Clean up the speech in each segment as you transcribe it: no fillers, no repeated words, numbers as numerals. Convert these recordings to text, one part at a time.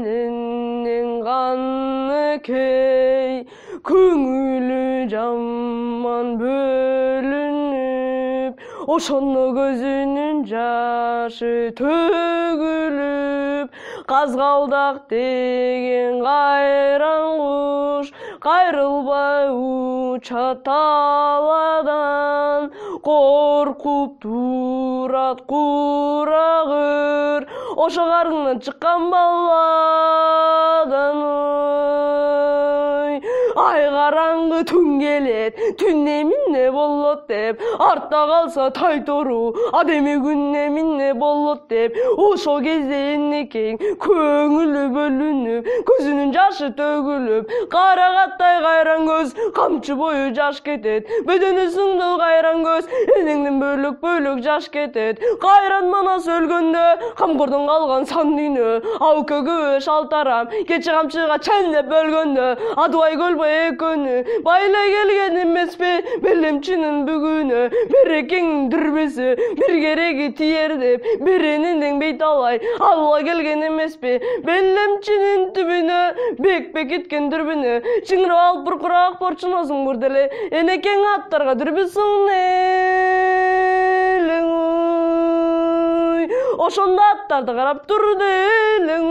Кайранинин канны кей, көңүлү жаман бөлүнүп, ошондо көзүнүн жашы төгүлүп, казгалдак деген кайран куш кайрылбай учат талаадан, коркуп турат курагыр ошо карнынан чыккан баладан. Ай караңгы түн келет, түн эмне болот деп, артта калса тайтору, адеме күн эмне болот деп, ошо кезде энекең көңүлү бөлүнүп, көзүнүн жашы төгүлүп, карагаттай кайран көз, камчы бою жаш кетет, бөдөнү сыңдыл кайран көз, энеңден бөлөк жаш кетет. Кайран манас өлгөндө, камкордон калган сан дүйнө, ау көгүбө шалтарам, кече камчыга чәнлеп бөлгөндө, адыбай көлбай экөнү, байлай келген эмеспи белемчинин бүгүнө, берекеңдин дүрбөсү, бир кереги тиер деп, беренин деңбей талай, алла келген эмеспи белемчинин түбүнө, бек кеткен дүрбүнө, чыңырып алып буркураак борчуносуң бур деле, энекең аттарга дүрбүсүң элең, ошондо аттарды карап турду элең.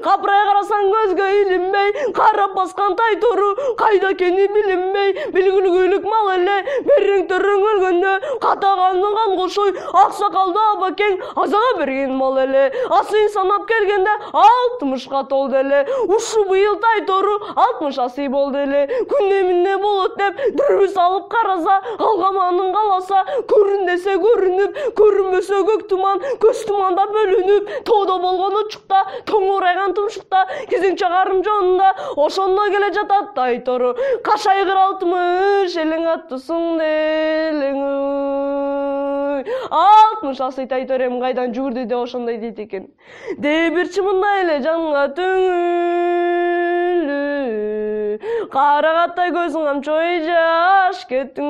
Капырай карасаң көзгө илинбей, карап баскан тайтору кайда экени билинбей, билгүлгүйлүк мал эле берең төрөң өлгөндө, катаганын кан кошой аксакалды абакең азага берген мал эле, асын санап келгенде 60ка толду эле, ушу быйыл тайтору 60 асый болду эле. Күн эмне болот деп дүрбүс алып караса, калгаманын каласа, көрүн десе көрүнүп, көрүнбөсө көк туман, көз туманда бөлүнүп, тоодо болгон учукта, тоңурайган тумшукта, кезең чыгарым жонунда, ошондо келе жатат тайтору, кашайгыр 60 элең аттысың делең. 60 асый тайтору эми кайдан жүгүрдү деп ошондой дейт экен. Дебирчи мындай эле жанга түңүлү, карагаттай көзүң камчой жаш кеттиң.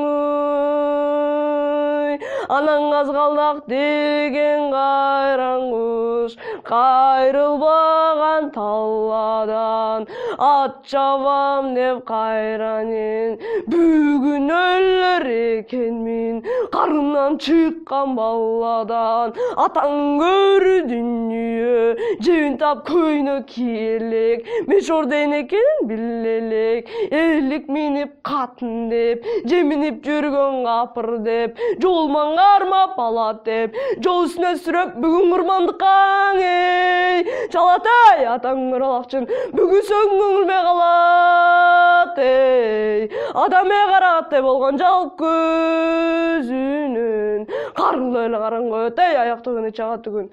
Анан казгалдак деген кайран куш кайрылбаган талладан, ат чабам деп кайранин бүгүн өлөр экенмин, карнынан чыккан баладан. Атаң көрү дүнүйө, жебин тап көйнө киелек, мешордо энекенин билелек, элик минип катын деп, жеминип жүргөн капыр деп, жолман кармап алат деп, жол үстүнө сүрөп бүгүн курмандыккаң эй, чалатай атаң кыралакчын, бүгүсөң көңүлмө калат эй, адаме карагаттай болгон жалп көзүнөн, каргылы эле караңгы эй, аяктыгын чагат түгүн,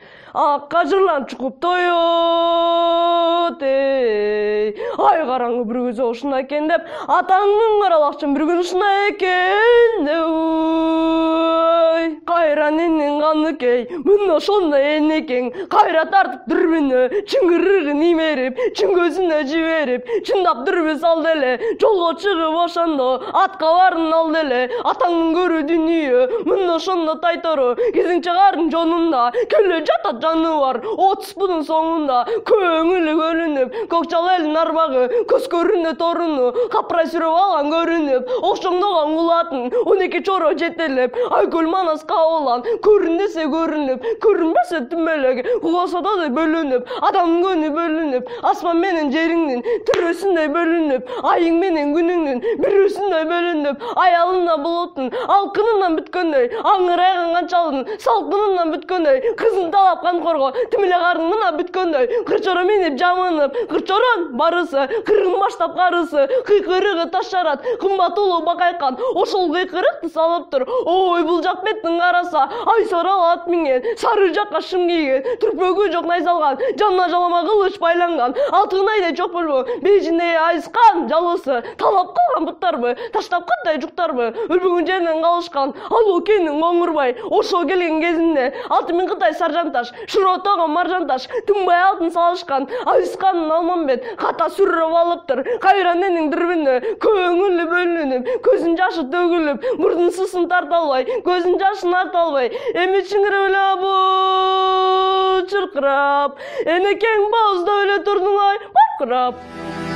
акка жырлан чукуп тоет эй, ай караңгы бир көзү ушундай экен деп, атаңдын каралакчын бір күн ушундай экен деп. Кайранинин каны кей, мына ошондой энекең кайра тартып дүрбүнө, чыңгырыгын имерип, чын көзүнө жиберип, чындап дүрбү салды эле, жолго чыгып ошондо атка барын алды эле. Атаңдын көрү дүнүйө, мына ошондо тайтору, кезиң чыгарын жонунда, келе жатат жаныбар, 30 будун соңунда, көңүлү бөлүнүп, көк чал элдин арбагы, көз көрүнө торуну, капырай сүрөп алган көрүнүп, окшоңдогон кулатын, 12 чоро жетелеп, айкөл манас кабылан, көрүн десе көрүнүп, көрүнбөсө түмөлөк, куласада бөлүнүп, адамдын көнү бөлүнүп, асман менен жериңдин түрөсүндөй бөлүнүп, айың менен күнүңдүн бирөөсүндөй бөлүнүп, аялына булуттун алкынынан бүткөндөй, аңырайган канчалдын салкынынан бүткөндөй, кызын талап канкорго тимиле карнына бүткөндөй, кырчоро минип жамынып, кырчорон барысы, кыргын баштап карысы, кыйкырыгы таш жарат, кымбат улуу бакайкан, ошол кыйкырыкты салып тур, ой бул жак беттин караса, ай сарал ат минген, сары жакка шым кийген, түрпөгү жок найзалган, жанына жалама кылыч байланган, алтын айдай чоп болбо, бежиндей айыскан жалысы, болбосо талап калган буттарбы, таштап кандай жуктарбы, өлбөгөн жеринен калышкан алуу кенин оңурбай, ошо келген кезинде 6000 Кытай саржанташ, шуротогон маржанташ, тыңбай алтын салышкан, Айысканын Алмамбет ката сүрүп алыптыр. Кайра ненин дирбине көңүлү бөлүнүп, көзүн жашы төгүлүп, мурдун сусын тарта албай, көзүн жашын арта албай, эми чыңырып бу чыркырап, энекең баызда эле турдуң ай баркырап.